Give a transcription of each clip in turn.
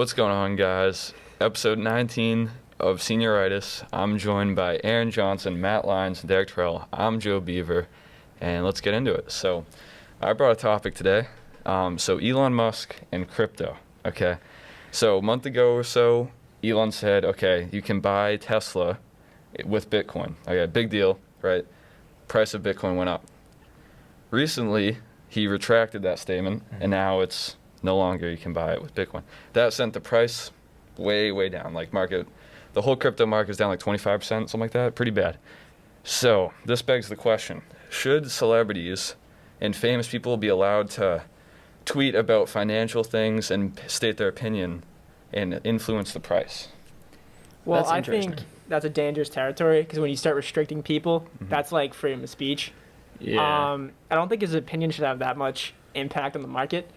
What's going on, guys? Episode 19 of Senioritis. I'm joined by Aaron Johnson, Matt Lyons, and Derek Tirrell. I'm Joe Beaver, and let's get into it. So, I brought a topic today. So Elon Musk and crypto. Okay. So a month ago or so, Elon said, okay, you can buy Tesla with Bitcoin. Okay, big deal, right? Price of Bitcoin went up. Recently, he retracted that statement, and now it's no longer you can buy it with Bitcoin. That sent the price way, way down. Like the whole crypto market is down like 25%, something like that. Pretty bad. So this begs the question, should celebrities and famous people be allowed to tweet about financial things and state their opinion and influence the price? Well, I think that's a dangerous territory because when you start restricting people, that's like freedom of speech. Yeah. I don't think his opinion should have that much impact on the market.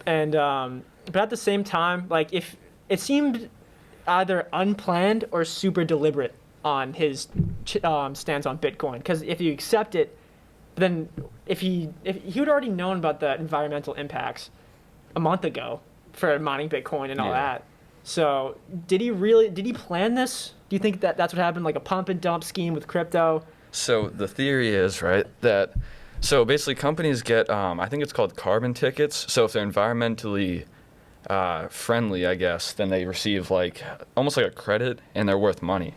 And but at the same time, like if it seemed either unplanned or super deliberate on his stance on Bitcoin, because if you accept it, then if he would already known about the environmental impacts a month ago for mining Bitcoin and all that. So did he plan this? Do you think that that's what happened, like a pump and dump scheme with crypto? So the theory is, right, that so basically companies get, I think it's called carbon tickets. So if they're environmentally friendly, I guess, then they receive like almost like a credit and they're worth money.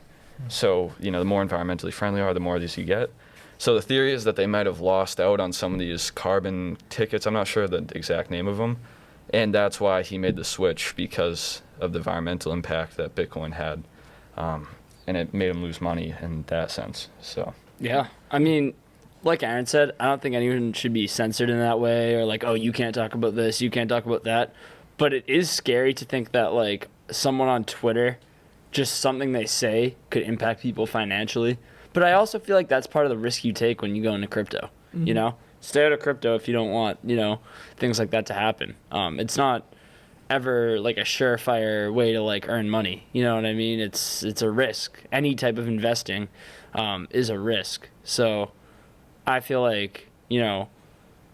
So, the more environmentally friendly are, the more of these you get. So the theory is that they might have lost out on some of these carbon tickets. I'm not sure the exact name of them. And that's why he made the switch, because of the environmental impact that Bitcoin had. And it made him lose money in that sense. So Yeah. I mean, like Aaron said, I don't think anyone should be censored in that way or like, oh, you can't talk about this, you can't talk about that. But it is scary to think that like someone on Twitter, just something they say could impact people financially. But I also feel like that's part of the risk you take when you go into crypto, Stay out of crypto if you don't want, things like that to happen. It's not ever like a surefire way to like earn money. You know what I mean? It's a risk. Any type of investing is a risk. So I feel like,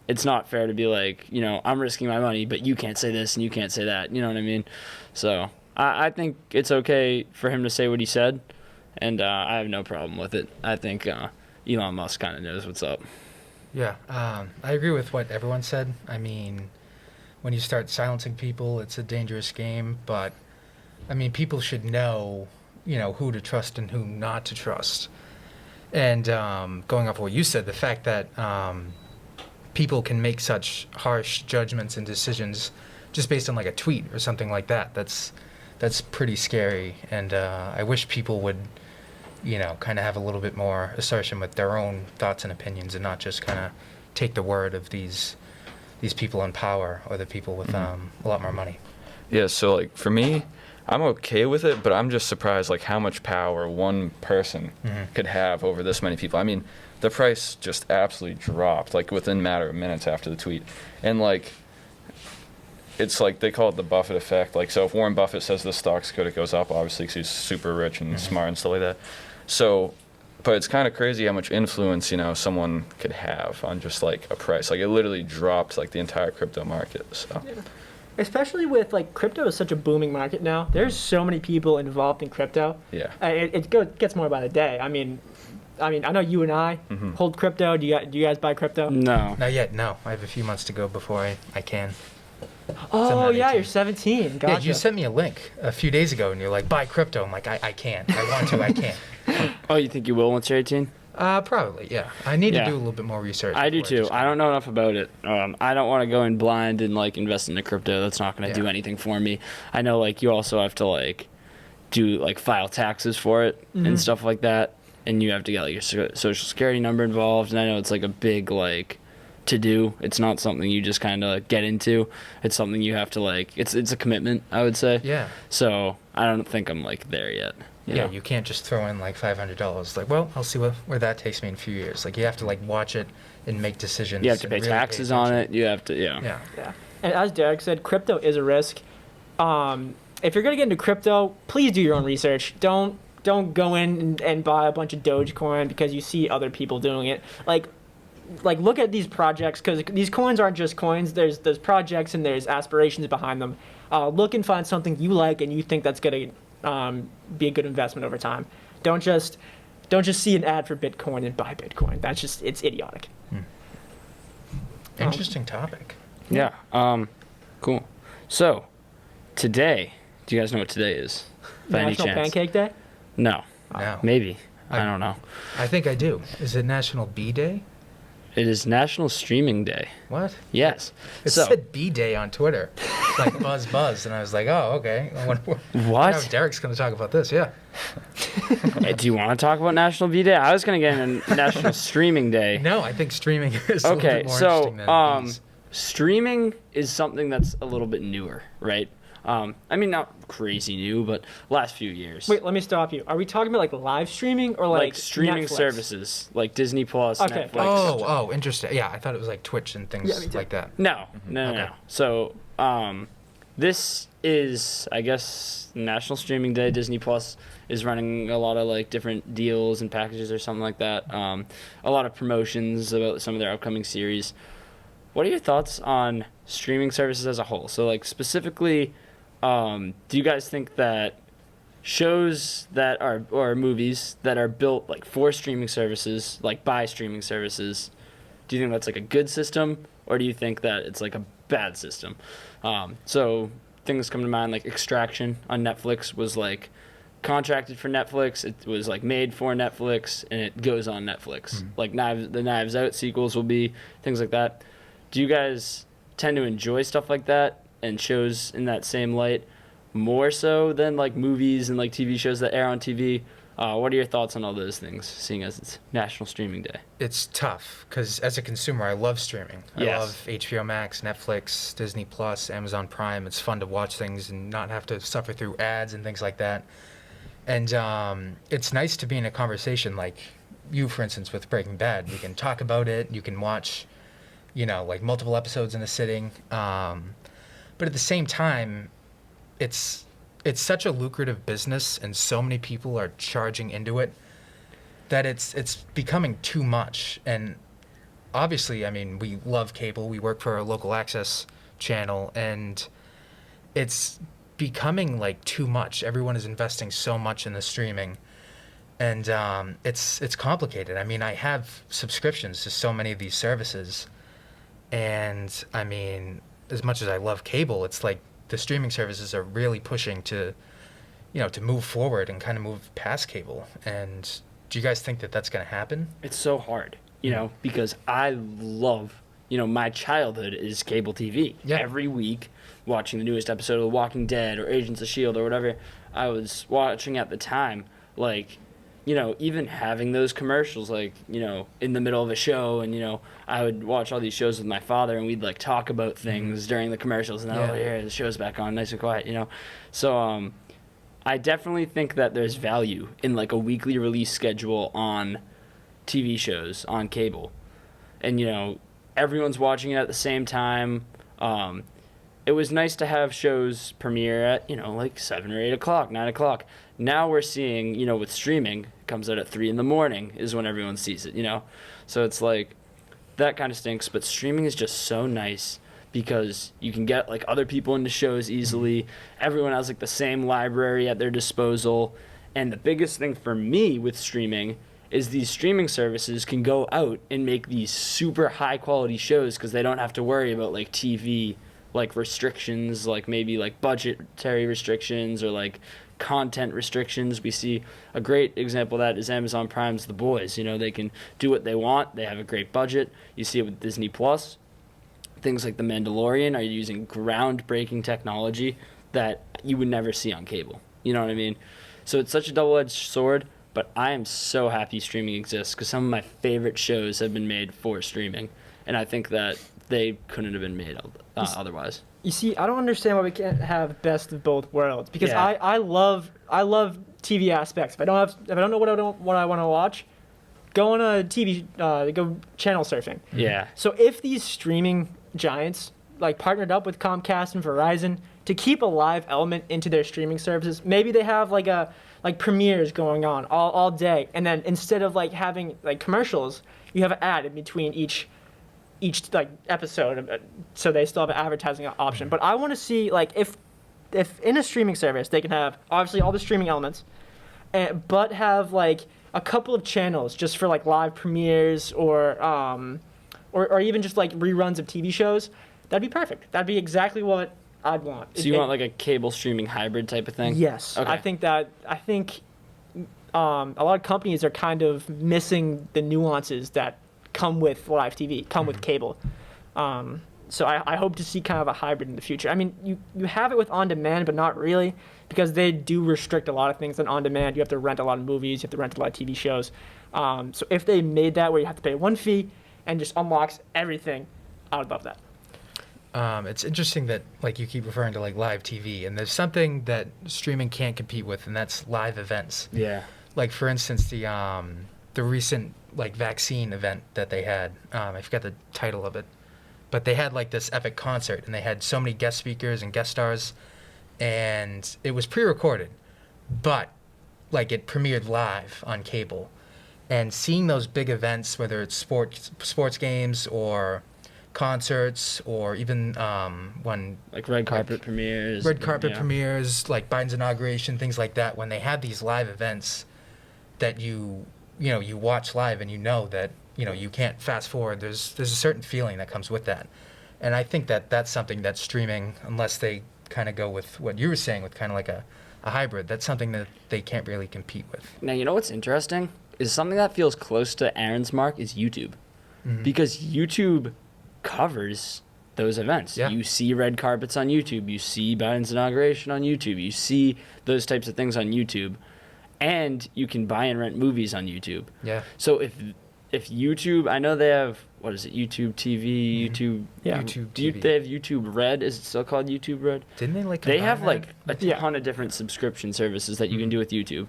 it's not fair to be like, I'm risking my money, but you can't say this and you can't say that. You know what I mean? So I think it's okay for him to say what he said, and I have no problem with it. I think Elon Musk kind of knows what's up. Yeah, I agree with what everyone said. I mean, when you start silencing people, it's a dangerous game, but, I mean, people should know, who to trust and who not to trust. And going off what you said, the fact that people can make such harsh judgments and decisions just based on like a tweet or something like that, that's pretty scary. And I wish people would kind of have a little bit more assertion with their own thoughts and opinions and not just kind of take the word of these people in power or the people with a lot more money. yeah, so like for me, I'm okay with it, but I'm just surprised like how much power one person could have over this many people. I mean, the price just absolutely dropped like within a matter of minutes after the tweet. And like it's like they call it the Buffett effect. Like, so if Warren Buffett says the stock's good, it goes up, obviously, because he's super rich and smart and stuff like that. So, but it's kind of crazy how much influence, someone could have on just like a price. Like, it literally dropped like the entire crypto market. So, Especially with like crypto is such a booming market now. There's so many people involved in crypto. yeah. It gets more by the day. I mean, I know you and I hold crypto. Do you guys buy crypto? No. Not yet, no. I have a few months to go before I can. Oh, yeah, 18. you're 17. Gotcha. Yeah, you sent me a link a few days ago, and you're like, buy crypto. I'm like, I can't. I want to, I can't. Oh, you think you will once you're 18? Probably, yeah. I need to do a little bit more research. I do too. I don't know enough about it. I don't want to go in blind and like invest into crypto. That's not going to do anything for me. I know like you also have to like do like file taxes for it and stuff like that, and you have to get like your social security number involved. And I know it's like a big like to do. It's not something you just kind of get into. It's something you have to like. It's a commitment, I would say. Yeah. So I don't think I'm like there yet. Yeah, you can't just throw in like $500. Like, well, I'll see where that takes me in a few years. Like, you have to like watch it and make decisions. You have to pay really taxes on it. You have to, Yeah. And as Derek said, crypto is a risk. If you're gonna get into crypto, please do your own research. Don't go in and buy a bunch of Dogecoin because you see other people doing it. Like, like look at these projects, because these coins aren't just coins. There's projects and there's aspirations behind them. Look and find something you like and you think that's gonna be a good investment over time. Don't just see an ad for Bitcoin and buy Bitcoin. It's idiotic. Interesting topic. Yeah. Cool. So, today, do you guys know what today is? By any National chance? Pancake Day? No. No. Maybe. I don't know. I think I do. Is it National Bee Day? It is National Streaming Day. What? Yes. It said Bee Day on Twitter. Like buzz. And I was like, oh, okay. What? Now Derek's going to talk about this, yeah. Do you want to talk about National V Day? I was going to get into National Streaming Day. No, I think streaming is a little Okay, bit more interesting than bees. streaming is something that's a little bit newer, right? I mean, not crazy new, but last few years. Wait, let me stop you. Are we talking about like live streaming or like streaming Netflix? services, like Disney Plus, Okay. Netflix. Oh, interesting. Yeah, I thought it was like Twitch and things Yeah, me too. like that. No. Okay. So, this is, I guess, National Streaming Day. Disney Plus is running a lot of like different deals and packages or something like that. A lot of promotions about some of their upcoming series. What are your thoughts on streaming services as a whole? So, like specifically, do you guys think that shows that are or movies that are built like for streaming services, like by streaming services, do you think that's like a good system, or do you think that it's like a bad system? So things come to mind like Extraction on Netflix was like contracted for Netflix. It was like made for Netflix, and it goes on Netflix. Like the Knives Out sequels will be things like that. Do you guys tend to enjoy stuff like that and shows in that same light more so than like movies and like TV shows that air on TV? What are your thoughts on all those things, seeing as it's National Streaming Day? It's tough because as a consumer, I love streaming. Yes. I love HBO Max, Netflix, Disney Plus, Amazon Prime. It's fun to watch things and not have to suffer through ads and things like that. And it's nice to be in a conversation like you, for instance, with Breaking Bad. You can talk about it. You can watch, like multiple episodes in a sitting. But at the same time, it's such a lucrative business, and so many people are charging into it that it's becoming too much. And obviously, I mean, we love cable. We work for a local access channel, and it's becoming like too much. Everyone is investing so much in the streaming, and it's complicated. I mean, I have subscriptions to so many of these services, and I mean, as much as I love cable, it's like the streaming services are really pushing to move forward and kind of move past cable. And do you guys think that that's going to happen? It's so hard, because I love, my childhood is cable TV. Yeah. Every week, watching the newest episode of The Walking Dead or Agents of S.H.I.E.L.D. or whatever I was watching at the time, like, even having those commercials, like, in the middle of a show, and, I would watch all these shows with my father, and we'd, like, talk about things during the commercials, and then, Yeah. the show's back on, nice and quiet, So, I definitely think that there's value in, like, a weekly release schedule on TV shows, on cable. And, everyone's watching it at the same time. It was nice to have shows premiere at, like 7 or 8 o'clock, 9 o'clock. Now we're seeing, with streaming, it comes out at 3 in the morning is when everyone sees it, So it's like, that kind of stinks, but streaming is just so nice because you can get, like, other people into shows easily. Everyone has, like, the same library at their disposal. And the biggest thing for me with streaming is these streaming services can go out and make these super high-quality shows because they don't have to worry about, like, TV like restrictions, like maybe like budgetary restrictions or like content restrictions. We see a great example of that is Amazon Prime's The Boys. They can do what they want. They have a great budget. You see it with Disney Plus. Things like The Mandalorian are using groundbreaking technology that you would never see on cable. You know what I mean? So it's such a double-edged sword, but I am so happy streaming exists because some of my favorite shows have been made for streaming, and I think that they couldn't have been made otherwise. You see, I don't understand why we can't have best of both worlds, because Yeah. I love TV aspects. If I don't know what I want to watch, go on a TV go channel surfing. Yeah. So if these streaming giants like partnered up with Comcast and Verizon, to keep a live element into their streaming services. Maybe they have like premieres going on all day, and then instead of like having like commercials, you have an ad in between each like episode, so they still have an advertising option. But I want to see like if in a streaming service they can have obviously all the streaming elements, but have like a couple of channels just for like live premieres or even just like reruns of TV shows. That'd be perfect. That'd be exactly what I'd want. So you want like a cable streaming hybrid type of thing? Yes. Okay. I think a lot of companies are kind of missing the nuances that come with live TV, come with cable. So I hope to see kind of a hybrid in the future. I mean, you have it with on-demand, but not really, because they do restrict a lot of things on demand. You have to rent a lot of movies, you have to rent a lot of TV shows. So if they made that where you have to pay one fee and just unlocks everything, I would love that. It's interesting that like you keep referring to like live TV, and there's something that streaming can't compete with, and that's live events. Yeah. Like for instance, the recent like vaccine event that they had. I forget the title of it, but they had like this epic concert, and they had so many guest speakers and guest stars, and it was pre-recorded, but like it premiered live on cable, and seeing those big events, whether it's sports games or concerts or even when Like red carpet premieres. premieres, like Biden's inauguration, things like that. When they have these live events that you watch live, and you know that you can't fast forward. There's a certain feeling that comes with that, and I think that that's something that streaming, unless they kind of go with what you were saying, with kind of like a hybrid, that's something that they can't really compete with. Now, you know what's interesting is something that feels close to Aaron's mark is YouTube, because YouTube covers those events. Yeah. You see red carpets on YouTube. You see Biden's inauguration on YouTube. You see those types of things on YouTube, and you can buy and rent movies on YouTube. Yeah. So if YouTube, I know they have, what is it, YouTube TV, YouTube. Yeah. YouTube Do TV. they have YouTube Red? Is it still called YouTube Red? Didn't they like? They combine have that? like a Yeah. ton of different subscription services that you can do with YouTube.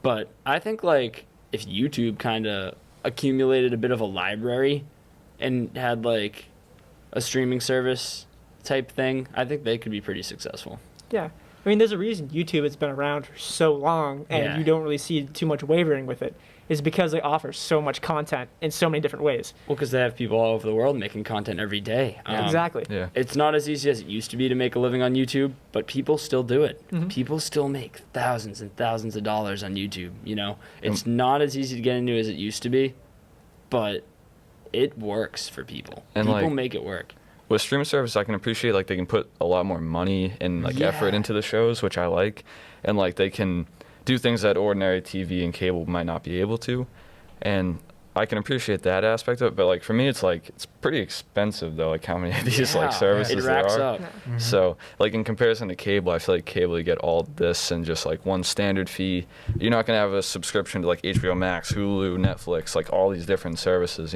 But I think like if YouTube kind of accumulated a bit of a library and had like a streaming service type thing, I think they could be pretty successful. Yeah. I mean, there's a reason YouTube has been around for so long, and Yeah. you don't really see too much wavering with it, is because they offer so much content in so many different ways. Well, because they have people all over the world making content every day. Exactly. Yeah. It's not as easy as it used to be to make a living on YouTube, but people still do it. Mm-hmm. People still make thousands and thousands of dollars on YouTube, It's not as easy to get into as it used to be, but it works for people. And, People like, make it work. With streaming service, I can appreciate like they can put a lot more money and like effort Yeah. into the shows, which I like, and like they can do things that ordinary TV and cable might not be able to, and I can appreciate that aspect of it. But like for me, it's pretty expensive though, like how many of these Yeah, like services it there racks are. up. So like in comparison to cable, I feel like cable you get all this and just like one standard fee. You're not gonna have a subscription to like HBO Max, Hulu, Netflix, like all these different services,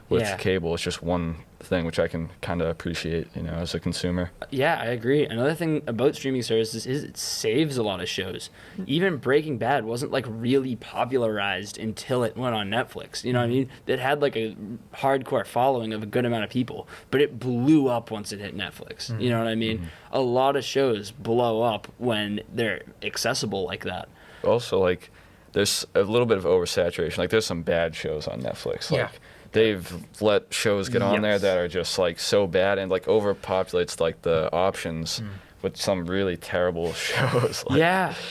With Yeah. cable, it's just one thing, which I can kind of appreciate, as a consumer. Yeah, I agree. Another thing about streaming services is it saves a lot of shows. Even Breaking Bad wasn't like really popularized until it went on Netflix. You know what I mean? It had like a hardcore following of a good amount of people, but it blew up once it hit Netflix. You know what I mean? A lot of shows blow up when they're accessible like that. Also, like, there's a little bit of oversaturation. Like, there's some bad shows on Netflix. Like, Yeah. they've let shows get on there Yes. that are just like so bad and like overpopulates like the options with some really terrible shows. Like,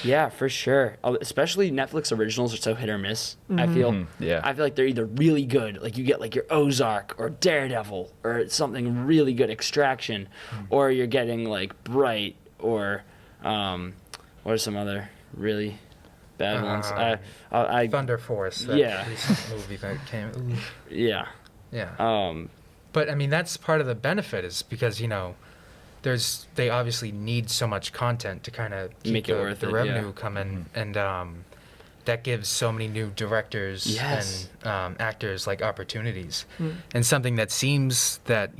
Yeah, for sure. Especially Netflix originals are so hit or miss, I feel. yeah. I feel like they're either really good, like you get like your Ozark or Daredevil or something really good, Extraction, or you're getting like Bright or what are some other really bad ones? I Thunder Force. That Yeah. recent movie that came. Ooh. yeah. Yeah. But I mean, that's part of the benefit, is because they obviously need so much content to kind of keep Make it worth the it, revenue yeah. coming, and that gives so many new directors Yes. and actors like opportunities, and something that seems that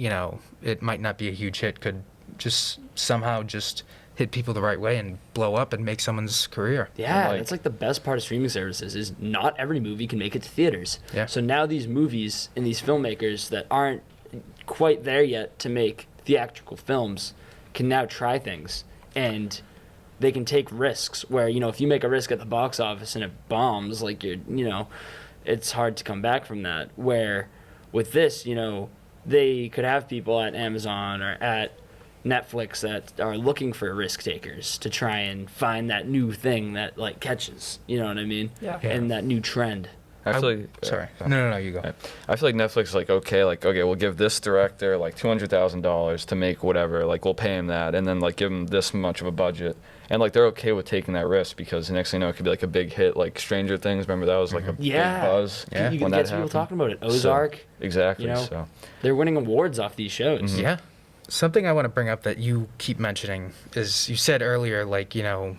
it might not be a huge hit could just somehow just hit people the right way and blow up and make someone's career. Yeah, like- that's like the best part of streaming services is not every movie can make it to theaters. Yeah. So now these movies and these filmmakers that aren't quite there yet to make theatrical films can now try things, and they can take risks where, if you make a risk at the box office and it bombs, like it's hard to come back from that. Where with this, they could have people at Amazon or at Netflix that are looking for risk takers to try and find that new thing that like catches, you know what I mean? Yeah. And that new trend. I feel like, Sorry. No, you go. I feel like Netflix is like, okay, we'll give this director like $200,000 to make whatever, like we'll pay him that, and then like give him this much of a budget, and like they're okay with taking that risk because the next thing you know, it could be like a big hit, like Stranger Things. Remember that was like a big buzz. Yeah. You when can that get people happened. talking about it. Ozark. So, exactly. So they're winning awards off these shows. Yeah. Something I want to bring up that you keep mentioning is you said earlier, like, a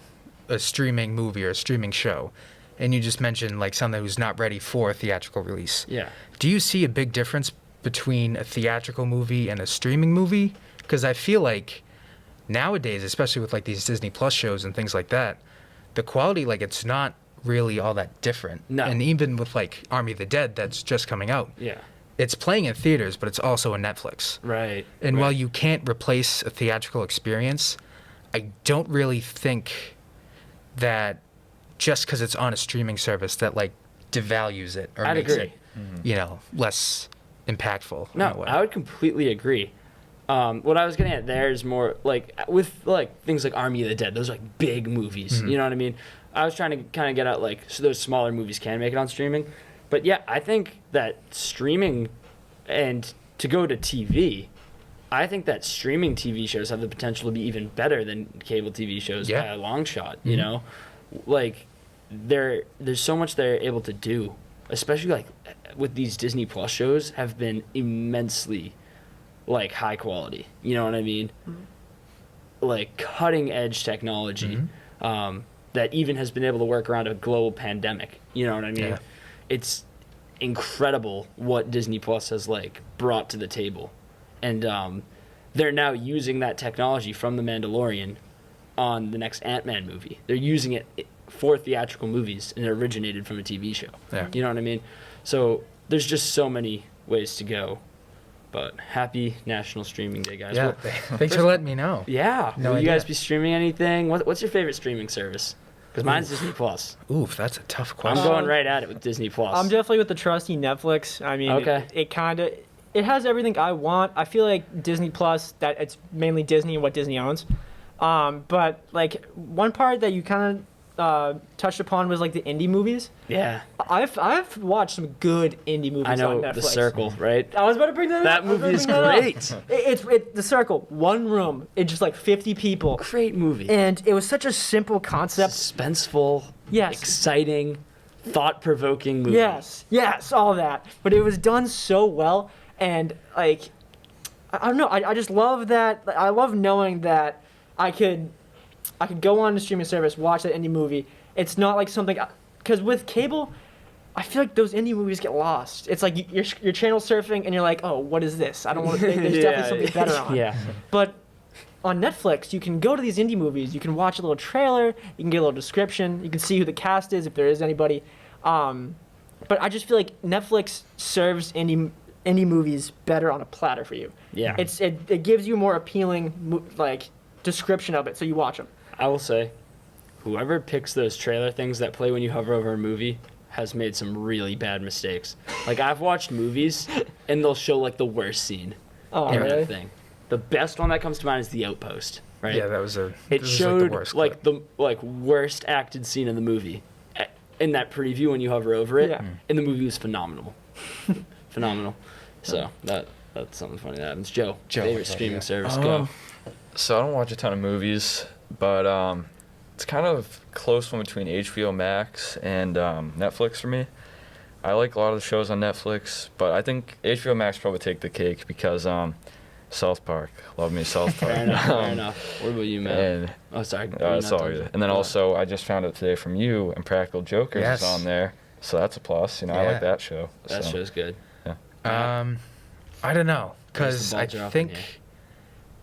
streaming movie or a streaming show, and you just mentioned like something who's not ready for a theatrical release. Yeah. Do you see a big difference between a theatrical movie and a streaming movie? Because I feel like nowadays, especially with like these Disney Plus shows and things like that, the quality, like, it's not really all that different. No. And even with like Army of the Dead that's just coming out, Yeah. it's playing in theaters, but it's also on Netflix. Right. And right. while you can't replace a theatrical experience, I don't really think that just because it's on a streaming service that like devalues it or I'd makes agree. it, less impactful. in a No, way. I would completely agree. What I was getting at there is more like with like things like Army of the Dead. Those are like big movies. You know what I mean? I was trying to kind of get at like so those smaller movies can make it on streaming. But yeah, I think that streaming and to go to TV, I think that streaming TV shows have the potential to be even better than cable TV shows by a long shot. You know, like there's so much they're able to do, especially like with these Disney Plus shows have been immensely like high quality. You know what I mean? Like cutting edge technology that even has been able to work around a global pandemic. You know what I mean? Yeah. It's incredible what Disney Plus has like brought to the table, and they're now using that technology from The Mandalorian on the next Ant-Man movie. They're using it for theatrical movies, and it originated from a TV show. Yeah. You know what I mean? So there's just so many ways to go. But happy National Streaming Day, guys. Yeah. Well, Thanks for letting me know. yeah. No Will you guys idea. be streaming anything? What's your favorite streaming service? Because mine's Disney Plus. Oof, that's a tough I'm question. going right at it with Disney Plus. I'm definitely with the trusty Netflix. I mean, Okay. it has everything I want. I feel like Disney Plus, that it's mainly Disney and what Disney owns. But like one part that you kind of touched upon was like the indie movies. Yeah. I've watched some good indie movies I know on Netflix. The Circle, right? I was about to bring that That up. I was movie is about to bring that great. up. It's The Circle, one room. It's just like 50 people. Great movie. And it was such a simple concept. Suspenseful, Yes. exciting, thought-provoking movie. Yes, all that. But it was done so well, and like, I don't know. I just love that. I love knowing that I could go on a streaming service, watch that indie movie. It's not like something, because with cable, I feel like those indie movies get lost. It's like you're channel surfing, and you're like, oh, what is this? I don't want. There's definitely something better on. Yeah. But on Netflix, you can go to these indie movies. You can watch a little trailer. You can get a little description. You can see who the cast is, if there is anybody. But I just feel like Netflix serves indie movies better on a platter for you. Yeah. It gives you more appealing like description of it, so you watch them. I will say, whoever picks those trailer things that play when you hover over a movie has made some really bad mistakes. Like, I've watched movies, and they'll show, like, the worst scene Oh, in really? that thing. The best one that comes to mind is The Outpost, right? Yeah, that was It this was showed, like the worst clip. the worst acted scene in the movie in that preview when you hover over it, Yeah. and the movie was phenomenal. Phenomenal. So, that's something funny that happens. Joe, favorite streaming service, go. So I don't watch a ton of movies, but it's kind of close one between HBO Max and Netflix for me. I like a lot of the shows on Netflix, but I think HBO Max probably take the cake because South Park. Love me South Park. Fair enough, fair enough. What about you, man? And Oh, sorry. it's all good. And then also, I just found out today from you, Impractical Jokers Yes. is on there, so that's a plus. I Yeah. like that show. That so. show's good. I don't know, Where's the because I ball drop in think here?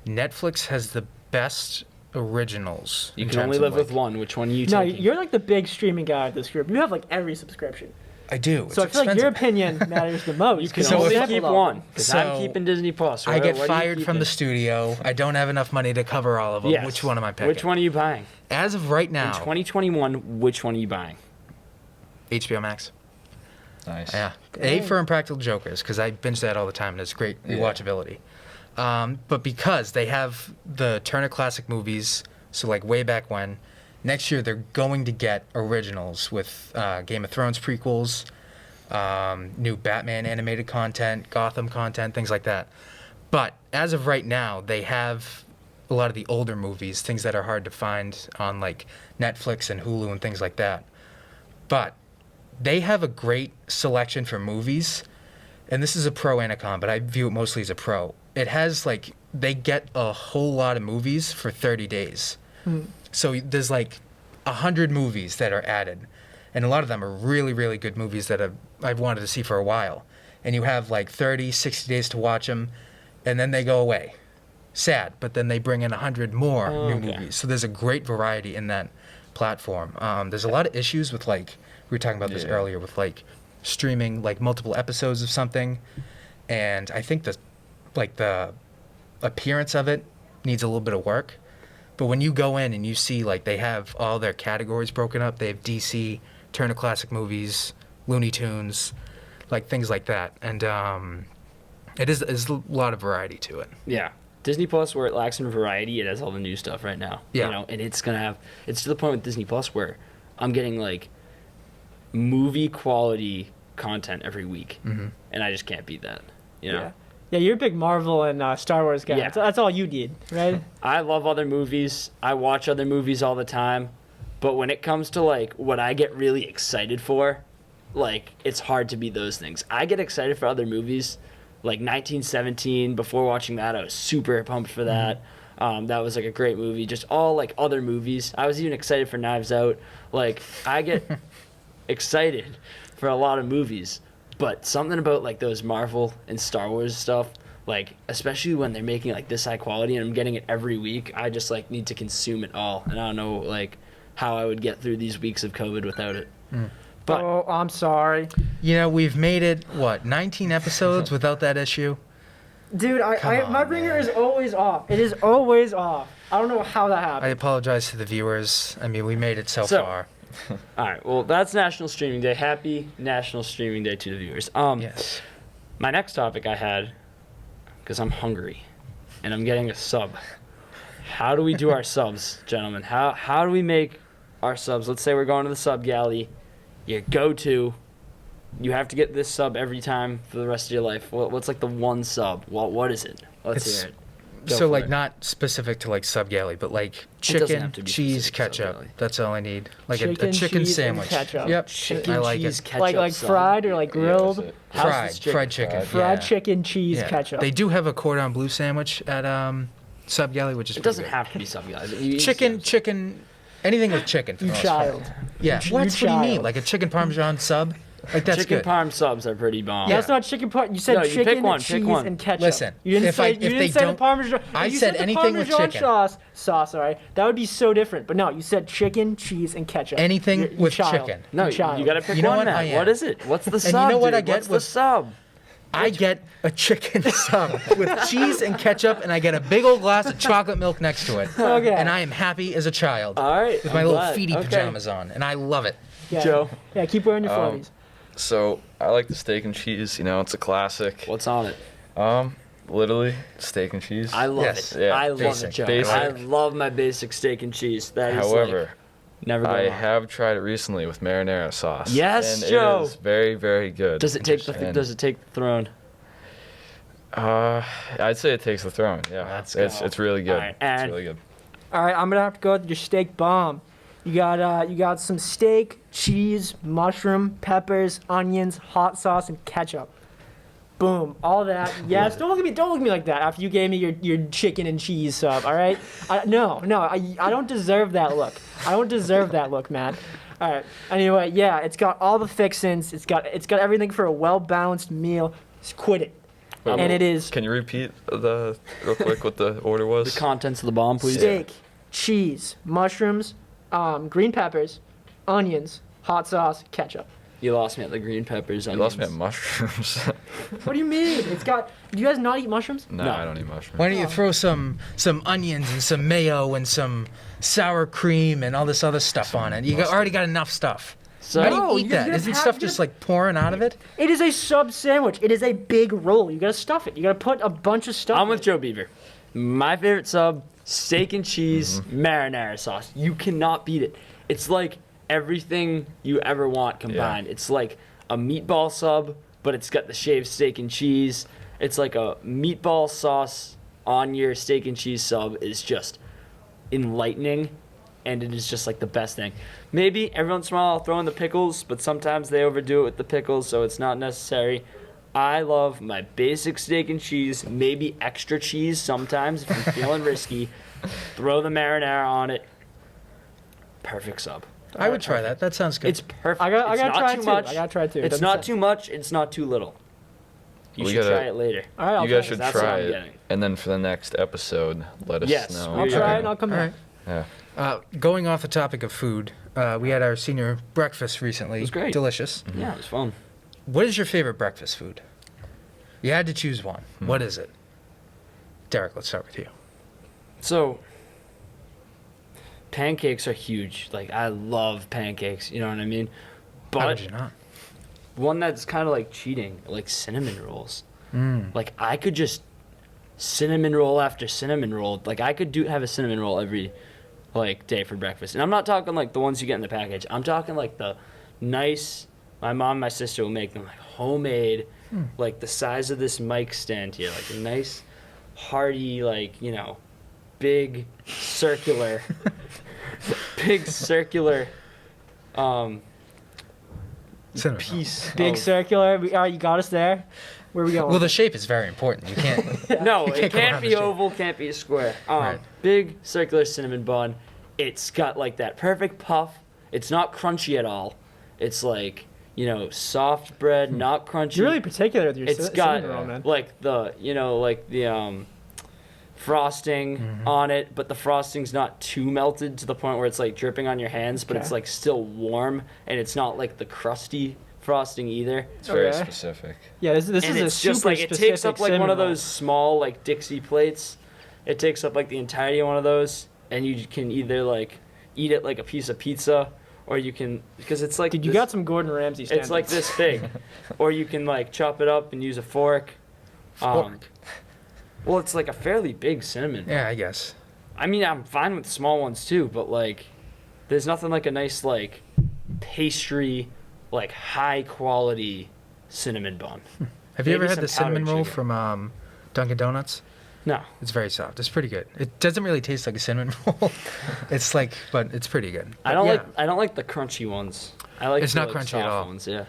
Netflix has the best originals. You in can only terms live of, with like- one. Which one are you No, taking? you're like the big streaming guy of this group. You have like every subscription. I do. So I feel like your opinion matters the most. You can So only if- keep one. Because So I'm keeping Disney Plus. I get What are you fired from keeping? the studio. I don't have enough money to cover all of them. Yes. Which one am I picking? Which one are you buying? As of right In now, 2021, which one are you buying? HBO Max. Nice. Yeah. A for Impractical Jokers, because I binge that all the time and it's great rewatchability. But because they have the Turner Classic Movies, so like way back when, next year they're going to get originals with Game of Thrones prequels, new Batman animated content, Gotham content, things like that. But as of right now, they have a lot of the older movies, things that are hard to find on like Netflix and Hulu and things like that. But they have a great selection for movies, and this is a pro and a con, but I view it mostly as a pro. It has like, they get a whole lot of movies for 30 days. So there's like 100 movies that are added, and a lot of them are really, really good movies that I've wanted to see for a while. And you have like 30, 60 days to watch them, and then they go away. Sad, but then they bring in 100 more new movies. So there's a great variety in that platform. There's a lot of issues with like, we were talking about this earlier, with like streaming like multiple episodes of something, and I think the appearance of it needs a little bit of work. But when you go in and you see like they have all their categories broken up, they have DC, Turner Classic Movies, Looney Tunes, like things like that, and there's a lot of variety to it. Yeah. Disney Plus, where it lacks in variety, it has all the new stuff right now. Yeah. You know, and it's to the point with Disney Plus where I'm getting like movie quality content every week, and I just can't beat that. You know. Yeah, you're a big Marvel and Star Wars guy. Yeah. That's all you need, right? I love other movies. I watch other movies all the time. But when it comes to like what I get really excited for, like it's hard to beat those things. I get excited for other movies, like 1917. Before watching that, I was super pumped for that. That was like a great movie. Just all like other movies. I was even excited for Knives Out. Like I get excited for a lot of movies. But something about like those Marvel and Star Wars stuff, like especially when they're making like this high quality and I'm getting it every week, I just like need to consume it all. And I don't know like how I would get through these weeks of COVID without it. But Oh, I'm sorry. You know, we've made it, 19 episodes without that issue? Dude, Come my on, ringer man. is always off. It is always off. I don't know how that I happened. apologize to the viewers. I mean, we made it so So- far. all right, well that's National Streaming Day. Happy National Streaming Day to the viewers. Yes. My next topic I had, because I'm hungry, and I'm getting a sub. How do we do our subs, gentlemen? How do we make our subs? Let's say we're going to the sub galley. You go to. You have to get this sub every time for the rest of your life. What's like the one sub? What is it? Let's It's- hear it. Go So for like it. not specific to like sub galley, but like doesn't chicken, have to be cheese, specific to ketchup. Sub-Galley. That's all I need. Like a Chicken, chicken cheese, and sandwich. ketchup. Yep. Chicken, I like cheese, it. ketchup. like sub. fried or like grilled? that's it. How's Fried, this chicken? fried chicken. Fried yeah. chicken, cheese, Yeah. ketchup. They do have a cordon bleu sandwich at sub galley, which is It pretty doesn't good. have to be Sub-Galley. Chicken, anything with chicken. For You the most part. child. Yeah. You What do you mean? child. Like a chicken parmesan sub? Like that's Chicken good. parm subs are pretty bomb. That's not chicken part. You said No, you pick chicken, one, pick cheese, one. and ketchup. Listen, you didn't if say, I- you if didn't they say the don't- parmesan. I if you said the anything with parmesan chicken. sauce, all right? That would be so different. But no, you said chicken, cheese, and ketchup. Anything You with child. chicken. No, child. you gotta pick You know one. what? Matt. I am. What is it? What's the you sub? know what I dude? get What's the with- sub? I get a chicken sub with cheese and ketchup, and I get a big old glass of chocolate milk next to it. Okay. And I am happy as a child. All right, With my I'm little glad. feety Okay. pajamas on, and I love it. Yeah. Joe. Yeah, keep wearing your floaties. So I like the steak and cheese. You know, it's a classic. What's on it? Literally steak and cheese. I love Yes. it. Yeah, I love basic, it, Joe. basic. I love my basic steak and cheese. That is However, like, never go I wrong. have tried it recently with marinara sauce. Yes, and Joe. It is very, very good. Does it take the And, Does it take the throne? I'd say it takes the throne. Yeah, Let's it's go. it's really good. All right, and- it's really good. All right, I'm gonna have to go with your steak bomb. You got some steak, cheese, mushroom, peppers, onions, hot sauce, and ketchup. Boom, all that. Yes, don't look at me like that. After you gave me your chicken and cheese sub, all right? I don't deserve that look. I don't deserve that look, man. All right. Anyway, yeah, it's got all the fixins. It's got everything for a well balanced meal. Just quit it. Wait, And it is Can you repeat real quick what the order was? The contents of the bomb, please. steak, cheese, mushrooms, green peppers, onions, hot sauce, ketchup. You lost me at the green peppers. You lost me at mushrooms. What do you mean? It's got. Do you guys not eat mushrooms? No, No. I don't eat mushrooms. Why don't you throw some onions and some mayo and some sour cream and all this other stuff on it? Already got enough stuff. So How do No, you eat you that? just Isn't have- stuff you just just- like pouring out of it? It is a sub sandwich. It is a big roll. You gotta stuff it. You gotta put a bunch of stuff. I'm in with it. Joe Beaver. My favorite sub, steak and cheese, Mm-hmm. marinara sauce. You cannot beat it. It's like everything you ever want combined. It's like a meatball sub, but it's got the shaved steak and cheese. It's like a meatball sauce on your steak and cheese sub is just enlightening, and it is just like the best thing. Maybe every once in a while I'll throw in the pickles, but sometimes they overdo it with the pickles, so it's not necessary. I love my basic steak and cheese, maybe extra cheese sometimes if I'm feeling risky. Throw the marinara on it. Perfect sub. I would try that. That sounds good. It's perfect. I gotta It's not try too too. much. I gotta try too. It's Doesn't not sound- too much. It's not too little. You We should gotta- try it later. All right, I'll You try guys it. should That's what try I'm it, getting. and then for the next episode, let us Yes, know. we I'll Yeah. try it and I'll come All back. right. Yeah. Going off the topic of food, we had our senior breakfast recently. It was great. Delicious. Yeah, it was fun. What is your favorite breakfast food? You had to choose one. What is it? Derek, let's start with you. So, pancakes are huge. Like, I love pancakes. You know what I mean? How would But you not? one that's kind of like cheating, like cinnamon rolls. Mm. Like, I could just cinnamon roll after cinnamon roll. Like, I could have a cinnamon roll every like day for breakfast. And I'm not talking like the ones you get in the package. I'm talking like the nice. My mom and my sister will make them like homemade, like the size of this mic stand here, like a nice, hearty, like big circular, big circular, Cinnamon. piece. Big of- circular. All right, you got us there. Where are we going? Well, the shape is very important. You can't. No, You it can't go can't around be the shape. oval, can't be a square. Right. Big circular cinnamon bun. It's got like that perfect puff. It's not crunchy at all. It's like soft bread, not crunchy. You're really particular with your It's cinnamon got roll, man. like the frosting on it, but the frosting's not too melted to the point where it's like dripping on your hands, but it's Okay. like still warm, and it's not like the crusty frosting either. It's very Okay. specific. Yeah, this And is a it's super just like it takes specific up like one cinnamon of roll. those small like Dixie plates. It takes up like the entirety of one of those, and you can either like eat it like a piece of pizza, or you can because it's like Dude, you this- got some Gordon Ramsay standards. it's like this big, or you can like chop it up and use a fork. Fork. Well, it's like a fairly big cinnamon. Yeah, I guess. I mean, I'm fine with small ones too, but like, there's nothing like a nice like pastry, like high quality cinnamon bun. Have you ever Maybe had the some powdered cinnamon roll sugar. from Dunkin' Donuts? No, It's very soft. It's pretty good. It doesn't really taste like a cinnamon roll. It's like, but it's pretty good. I But don't yeah. I don't like the crunchy ones. I like It's the, not like, crunchy at soft all. Ones, yeah.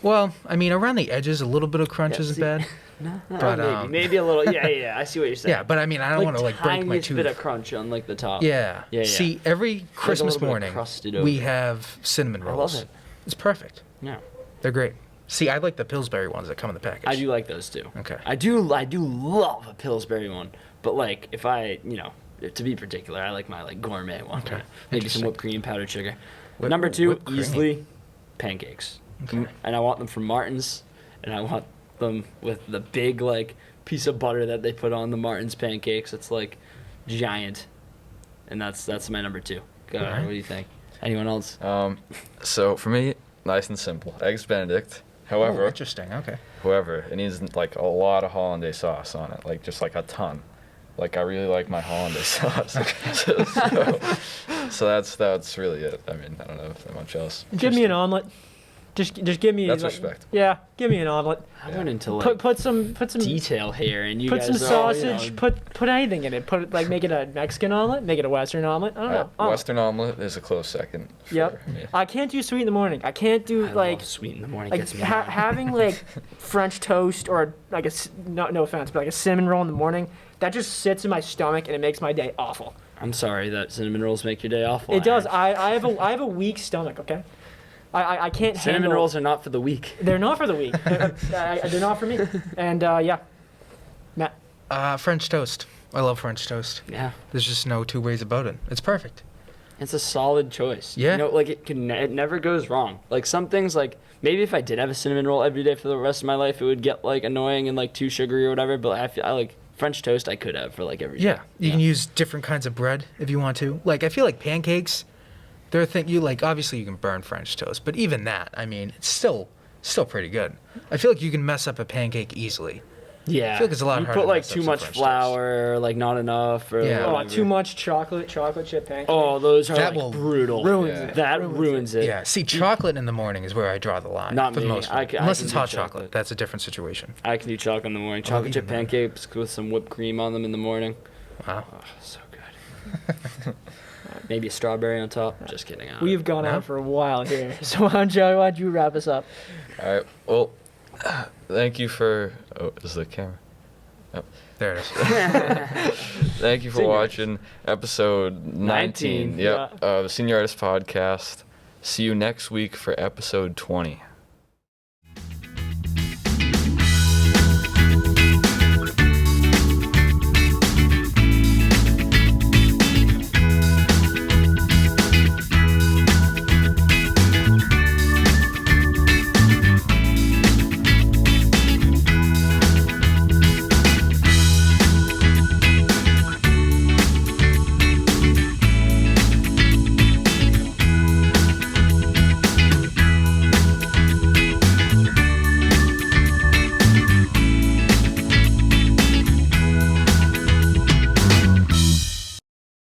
Well, I mean, around the edges, a little bit of crunch Yeah, isn't see- bad. No, But, maybe a little. Yeah. I see what you're saying. Yeah, but I mean, I don't want to like break my tiniest tooth. bit of crunch on like the top. Yeah. Yeah. See, every Christmas little bit of morning crusted we over. have cinnamon I love rolls. it. It's perfect. Yeah. They're great. See, I like the Pillsbury ones that come in the package. I do like those too. Okay. I do love a Pillsbury one, but like if I to be particular, I like my like gourmet one. Okay. Maybe some Interesting. whipped cream, powdered sugar. Whip- Number 2, whipped cream. easily pancakes. Okay. And I want them from Martin's, and I want them with the big like piece of butter that they put on the Martin's pancakes. It's like giant, and that's my number 2. Alright. What do you think? Anyone else? So for me, nice and simple. Eggs Benedict. Oh, However, interesting. Okay. it needs like a lot of hollandaise sauce on it, like just like a ton. Like I really like my hollandaise sauce. so that's really it. I mean, I don't know if there's much else. Give me an omelet. Just give me. That's like, respectable. Yeah, give me an omelet. I went into like Put some detail here, and you put guys some are all, sausage. Put anything in it. Make it a Mexican omelet. Make it a Western omelet. I don't know. Omelet. Western omelet is a close second. For Yep. me. I can't do sweet in the morning. I can't do I like love sweet in the morning. like Gets me having like French toast or like no offense, but like a cinnamon roll in the morning. That just sits in my stomach and it makes my day awful. I'm sorry that cinnamon rolls make your day awful. It does. Aaron. I have a weak stomach. Okay. I can't Cinnamon handle. rolls are not for the weak. They're not for the weak. They're not for me. And yeah, Matt. French toast. I love French toast. Yeah. There's just no two ways about it. It's perfect. It's a solid choice. Yeah. You know, like it never goes wrong. Like some things, like maybe if I did have a cinnamon roll every day for the rest of my life, it would get like annoying and like too sugary or whatever. But I like French toast. I could have for like every day. Yeah, you can use different kinds of bread if you want to. Like I feel like pancakes, they're a thing. You like obviously you can burn French toast, but even that, I mean, it's still pretty good. I feel like you can mess up a pancake easily. Yeah. I feel like it's a lot you harder put to like mess up too some much French flour, like not enough, or Yeah. Oh, whatever. too much chocolate chip pancake. Oh, those are That like will brutal. ruins Yeah. it. That Ruins ruins it. Yeah, see, chocolate in the morning is where I draw the line. Not for the me. most I part. ca- I Unless can it's do hot chocolate. chocolate. That's a different situation. I can do chocolate in the morning. Chocolate chip even better. pancakes with some whipped cream on them in the morning. Wow. Oh, so good. Maybe a strawberry on top. Just kidding. I don't We've gone No? on for a while here. So Joey, why'd you wrap us up? All right. Well, thank you for. Oh, is the camera? There it is. Thank you for Senioritis. watching episode 19. 19, Yep. Of Senioritis podcast. See you next week for episode 20.